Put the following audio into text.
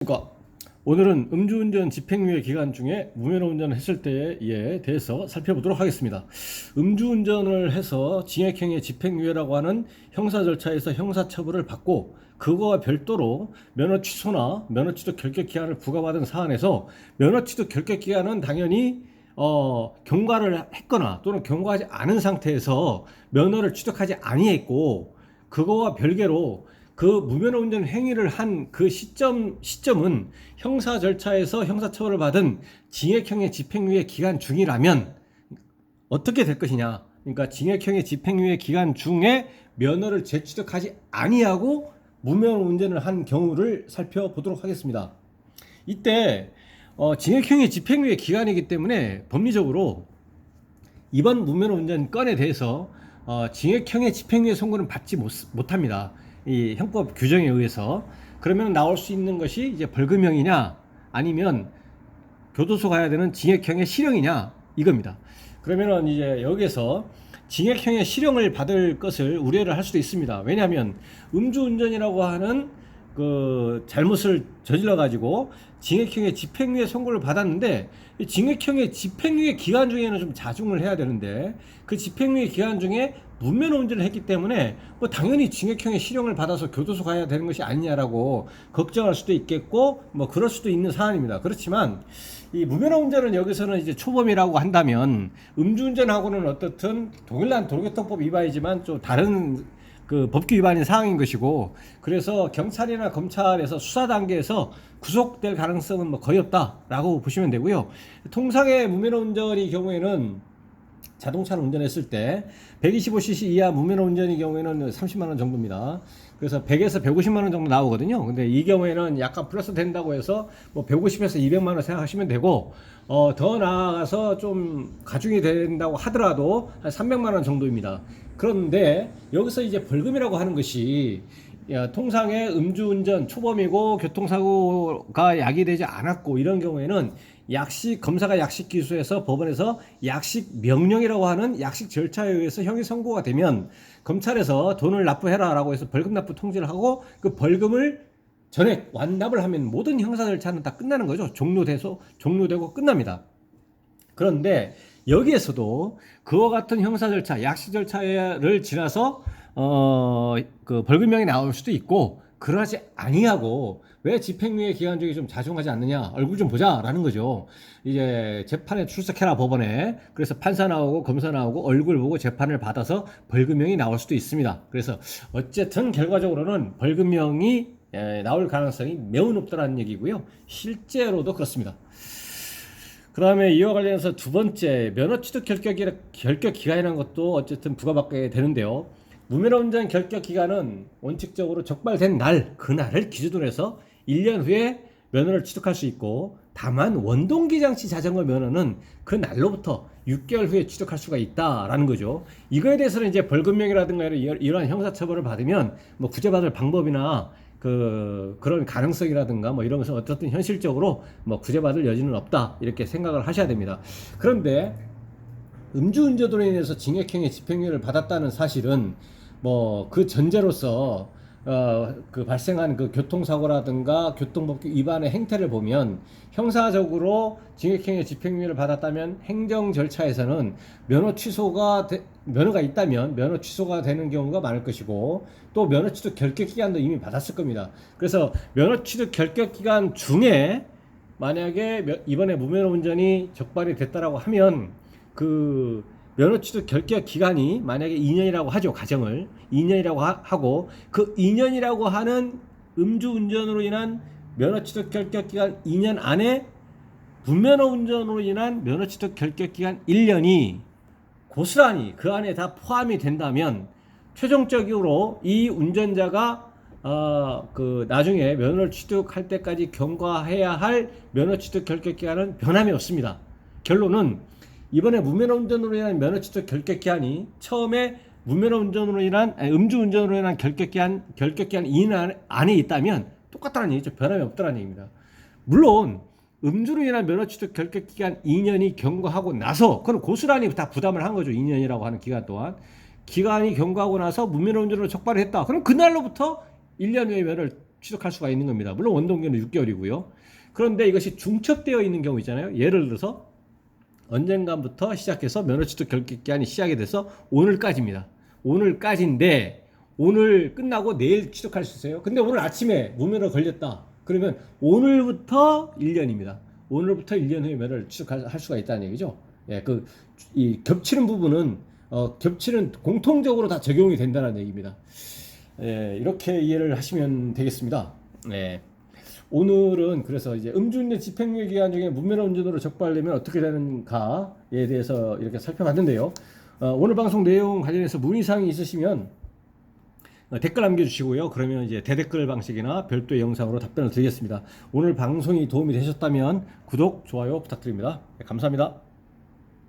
그러니까 오늘은 음주운전 집행유예 기간 중에 무면허 운전을 했을 때에 대해서 살펴보도록 하겠습니다. 음주운전을 해서 징역형의 집행유예라고 하는 형사 절차에서 형사처벌을 받고 그거와 별도로 면허 취소나 면허 취득 결격 기한을 부과받은 사안에서 면허 취득 결격 기한은 당연히 경과를 했거나 또는 경과하지 않은 상태에서 면허를 취득하지 아니했고, 그거와 별개로 그 무면허 운전 행위를 한 그 시점은 형사 절차에서 형사처벌을 받은 징역형의 집행유예 기간 중이라면 어떻게 될 것이냐. 그러니까 징역형의 집행유예 기간 중에 면허를 재취득하지 아니하고 무면허 운전을 한 경우를 살펴보도록 하겠습니다. 이때 징역형의 집행유예 기간이기 때문에 법리적으로 이번 무면허 운전 건에 대해서 징역형의 집행유예 선고는 받지 못합니다. 이 형법 규정에 의해서. 그러면 나올 수 있는 것이 이제 벌금형이냐 아니면 교도소 가야 되는 징역형의 실형이냐 이겁니다. 그러면은 이제 여기에서 징역형의 실형을 받을 것을 우려를 할 수도 있습니다. 왜냐하면 음주운전이라고 하는 그 잘못을 저질러 가지고 징역형의 집행유예 선고를 받았는데, 이 징역형의 집행유예 기간 중에는 좀 자중을 해야 되는데 그 집행유예 기간 중에 무면허 운전을 했기 때문에 뭐 당연히 징역형의 실형을 받아서 교도소 가야 되는 것이 아니냐라고 걱정할 수도 있겠고, 뭐 그럴 수도 있는 사안입니다. 그렇지만 이 무면허 운전은 여기서는 이제 초범이라고 한다면 음주운전하고는 어떻든 동일한 도로교통법 위반이지만 좀 다른 그 법규 위반인 사항인 것이고, 그래서 경찰이나 검찰에서 수사 단계에서 구속될 가능성은 뭐 거의 없다라고 보시면 되고요. 통상의 무면허 운전의 경우에는 자동차를 운전했을 때 125cc 이하 무면허 운전의 경우에는 30만 원 정도입니다. 그래서 100에서 150만 원 정도 나오거든요. 근데 이 경우에는 약간 플러스 된다고 해서 뭐 150에서 200만 원 생각하시면 되고, 더 나아가서 좀 가중이 된다고 하더라도 한 300만 원 정도입니다. 그런데 여기서 이제 벌금이라고 하는 것이 통상의 음주운전 초범이고 교통사고가 야기되지 않았고 이런 경우에는 검사가 약식 기소해서 법원에서 약식 명령이라고 하는 약식 절차에 의해서 형이 선고가 되면 검찰에서 돈을 납부해라 라고 해서 벌금 납부 통지를 하고 그 벌금을 전액 완납을 하면 모든 형사 절차는 다 끝나는 거죠. 종료되고 끝납니다. 그런데 여기에서도 그와 같은 형사 절차, 약식 절차를 지나서 그 벌금형이 나올 수도 있고, 그러지 아니하고 왜 집행유예 기간 중에 좀 자중하지 않느냐, 얼굴 좀 보자라는 거죠. 이제 재판에 출석해라 법원에. 그래서 판사 나오고 검사 나오고 얼굴 보고 재판을 받아서 벌금형이 나올 수도 있습니다. 그래서 어쨌든 결과적으로는 벌금형이 나올 가능성이 매우 높다는 얘기고요. 실제로도 그렇습니다. 그 다음에 이와 관련해서 두 번째, 면허 취득 결격 기간이라는 것도 어쨌든 부과받게 되는데요. 무면허 운전 결격 기간은 원칙적으로 적발된 그날을 기준으로 해서 1년 후에 면허를 취득할 수 있고, 다만 원동기 장치 자전거 면허는 그 날로부터 6개월 후에 취득할 수가 있다라는 거죠. 이거에 대해서는 이제 벌금형이라든가 이러한 형사처벌을 받으면 뭐 구제받을 방법이나 그런 가능성이라든가 뭐 이런 것은 어쨌든 현실적으로 뭐 구제받을 여지는 없다 이렇게 생각을 하셔야 됩니다. 그런데 음주운전으로 인해서 징역형의 집행유예를 받았다는 사실은 뭐 그 전제로서 그 발생한 그 교통사고라든가 교통법규 위반의 행태를 보면 형사적으로 징역형의 집행유예를 받았다면 행정 절차에서는 면허가 있다면 면허 취소가 되는 경우가 많을 것이고, 또 면허 취득 결격 기간도 이미 받았을 겁니다. 그래서 면허 취득 결격 기간 중에 만약에 이번에 무면허 운전이 적발이 됐다라고 하면 그 면허 취득 결격 기간이 만약에 2년이라고 하죠. 가정을 2년이라고 하고, 그 2년이라고 하는 음주운전으로 인한 면허 취득 결격 기간 2년 안에 무면허 운전으로 인한 면허 취득 결격 기간 1년이 고스란히 그 안에 다 포함이 된다면 최종적으로 이 운전자가 나중에 면허를 취득할 때까지 경과해야 할 면허 취득 결격 기간은 변함이 없습니다. 결론은 이번에 무면허 운전으로 인한 면허 취득 결격 기한이 처음에 음주운전으로 인한 결격 기한 2년 안에 있다면 똑같다는 얘기죠. 변함이 없다는 얘기입니다. 물론 음주로 인한 면허 취득 결격 기간 2년이 경과하고 나서 그건 고스란히 다 부담을 한 거죠. 2년이라고 하는 기간 기간이 경과하고 나서 무면허 운전으로 적발을 했다. 그럼 그날로부터 1년 후에 면허를 취득할 수가 있는 겁니다. 물론 원동기는 6개월이고요. 그런데 이것이 중첩되어 있는 경우 있잖아요. 예를 들어서 언젠가부터 시작해서 면허 취득 결격 기한이 시작이 돼서 오늘까지입니다. 오늘까지인데 오늘 끝나고 내일 취득할 수 있어요. 근데 오늘 아침에 무면허 걸렸다. 그러면 오늘부터 1년입니다. 오늘부터 1년 후에 면허를 취득할 수가 있다는 얘기죠. 예, 이 겹치는 부분은 겹치는 공통적으로 다 적용이 된다는 얘기입니다. 예, 이렇게 이해를 하시면 되겠습니다. 예. 오늘은 그래서 이제 음주운전 집행유예 기간 중에 무면허 운전으로 적발되면 어떻게 되는가에 대해서 이렇게 살펴봤는데요. 오늘 방송 내용 관련해서 문의사항이 있으시면 댓글 남겨주시고요. 그러면 이제 대댓글 방식이나 별도의 영상으로 답변을 드리겠습니다. 오늘 방송이 도움이 되셨다면 구독, 좋아요 부탁드립니다. 네, 감사합니다.